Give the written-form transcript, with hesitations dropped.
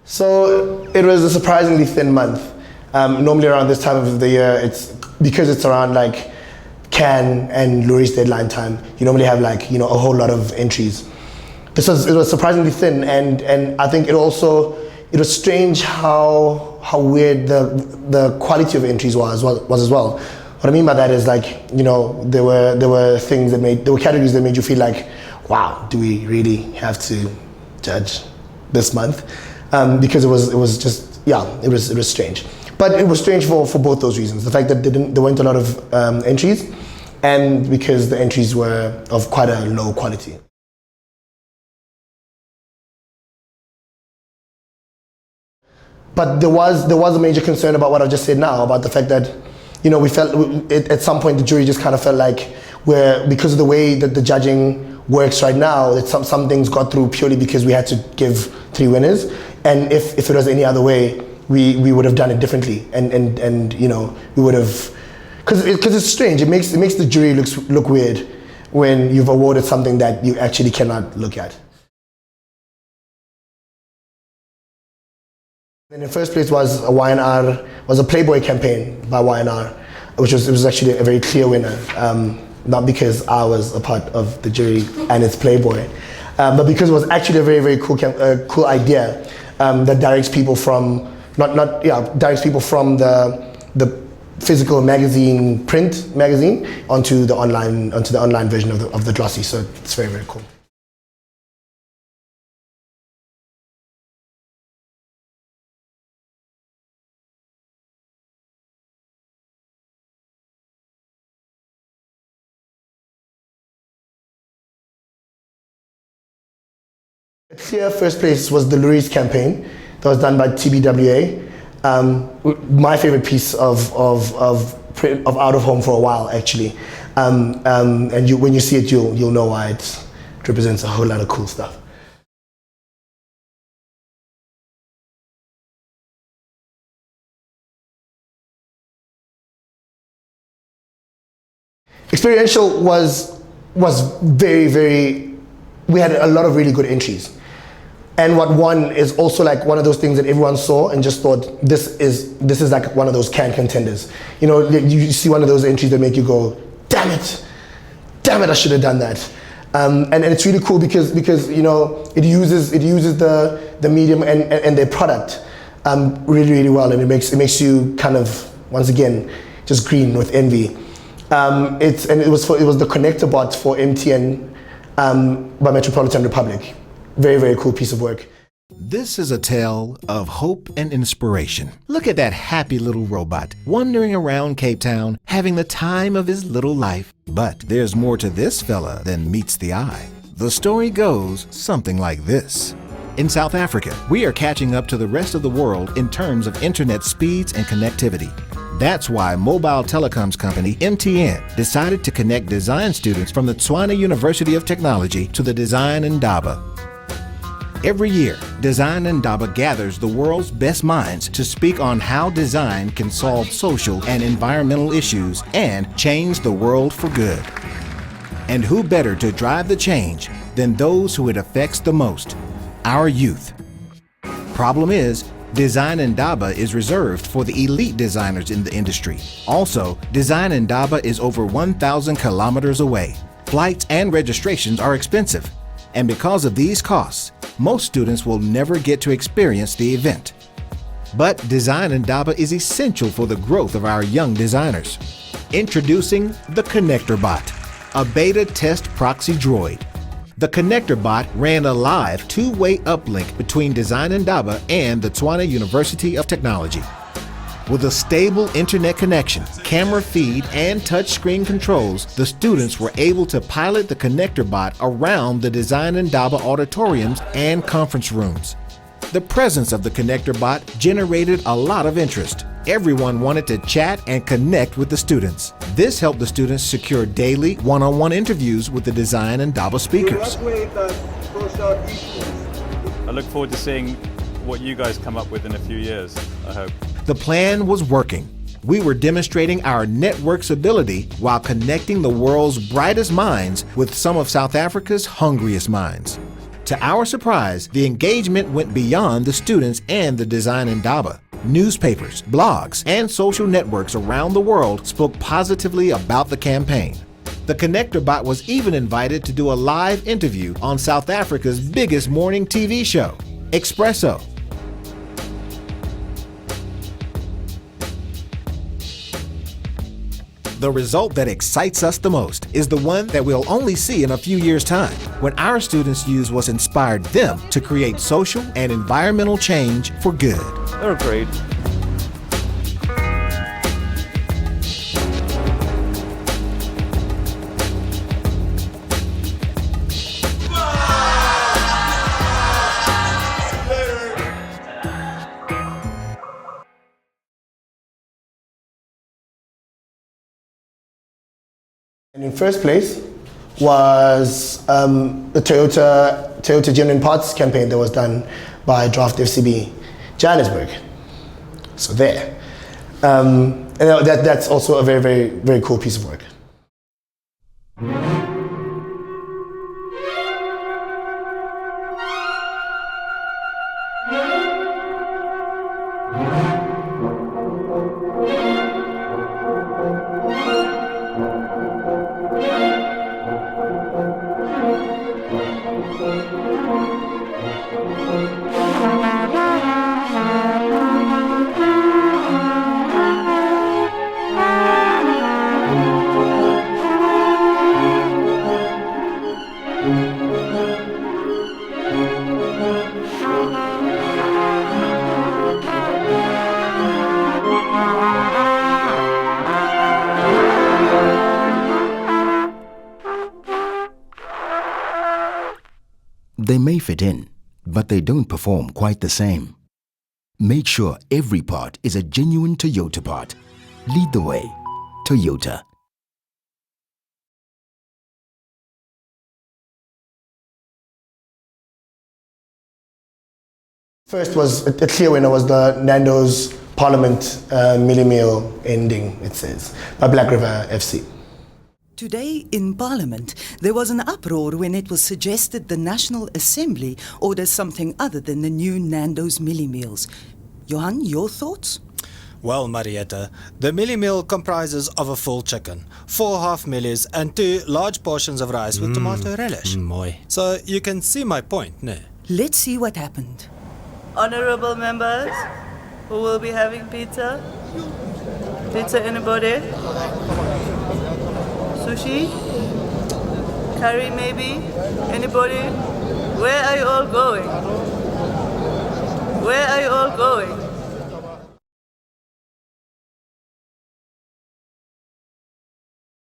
So it was a surprisingly thin month. Normally around this time of the year, because it's around like Cannes and Lurie's deadline time, you normally have like, a whole lot of entries. It was surprisingly thin, and I think it was strange how weird the quality of entries was as well. What I mean by that is like, there were categories that made you feel like, wow, do we really have to judge this month? Because it was strange. But it was strange for both those reasons. The fact that there weren't a lot of entries, and because the entries were of quite a low quality. But there was a major concern about what I just said now, about the fact that, we felt at some point the jury just kind of felt like because of the way that the judging works right now, that some things got through purely because we had to give 3 winners, and if it was any other way, we would have done it differently, and we would have, because it's strange. It makes the jury look weird when you've awarded something that you actually cannot look at. And in first place was a Playboy campaign by YNR, it was actually a very clear winner. Not because I was a part of the jury and it's Playboy, but because it was actually a very, very cool idea that directs people from directs people from the physical magazine, print magazine, onto the online version of the glossy. So it's very, very cool. A clear first place was the Lurie's campaign that was done by TBWA. My favorite piece of out of home for a while, actually. And when you see it, you'll know why it represents a whole lot of cool stuff. Experiential was very, very. We had a lot of really good entries. And what won is also like one of those things that everyone saw and just thought, this is like one of those Cannes contenders. You see one of those entries that make you go, damn it, I should have done that. And it's really cool because it uses the medium and their product really, really well, and it makes you kind of, once again, just green with envy. It was the connector bot for MTN by Metropolitan Republic. Very, very cool piece of work. This is a tale of hope and inspiration. Look at that happy little robot wandering around Cape Town, having the time of his little life. But there's more to this fella than meets the eye. The story goes something like this. In South Africa, we are catching up to the rest of the world in terms of internet speeds and connectivity. That's why mobile telecoms company MTN decided to connect design students from the Tshwane University of Technology to the Design Indaba. Every year, Design Indaba gathers the world's best minds to speak on how design can solve social and environmental issues and change the world for good. And who better to drive the change than those who it affects the most, our youth. Problem is, Design Indaba is reserved for the elite designers in the industry. Also, Design Indaba is over 1,000 kilometers away. Flights and registrations are expensive. And because of these costs, most students will never get to experience the event. But Design Indaba is essential for the growth of our young designers. Introducing the Connector Bot, a beta test proxy droid. The Connector Bot ran a live two-way uplink between Design Indaba and the Tshwane University of Technology. With a stable internet connection, camera feed, and touchscreen controls, the students were able to pilot the Connector Bot around the Design Indaba auditoriums and conference rooms. The presence of the Connector Bot generated a lot of interest. Everyone wanted to chat and connect with the students. This helped the students secure daily one-on-one interviews with the Design Indaba speakers. I look forward to seeing what you guys come up with in a few years, I hope. The plan was working. We were demonstrating our network's ability while connecting the world's brightest minds with some of South Africa's hungriest minds. To our surprise, the engagement went beyond the students and the design indaba. Newspapers, blogs, and social networks around the world spoke positively about the campaign. The Connector Bot was even invited to do a live interview on South Africa's biggest morning TV show, Expresso. The result that excites us the most is the one that we'll only see in a few years' time, when our students use what's inspired them to create social and environmental change for good. They're great. And in first place was the Toyota Genuine Parts campaign that was done by DraftFCB, Johannesburg. So there. And that's also a very, very, very cool piece of work. They may fit in, but they don't perform quite the same. Make sure every part is a genuine Toyota part. Lead the way. Toyota. First was a clear winner was the Nando's Parliament Millie Meal ending, it says, by Black River FC. Today in Parliament, there was an uproar when it was suggested the National Assembly orders something other than the new Nando's Millie Meals. Johan, your thoughts? Well, Marietta, the Millie Meal comprises of a full chicken, 4 half millies and 2 large portions of rice with tomato relish. Mooi. So you can see my point, no? Let's see what happened. Honorable members, who will be having pizza? Pizza anybody? Sushi? Curry maybe? Anybody? Where are you all going? Where are you all going?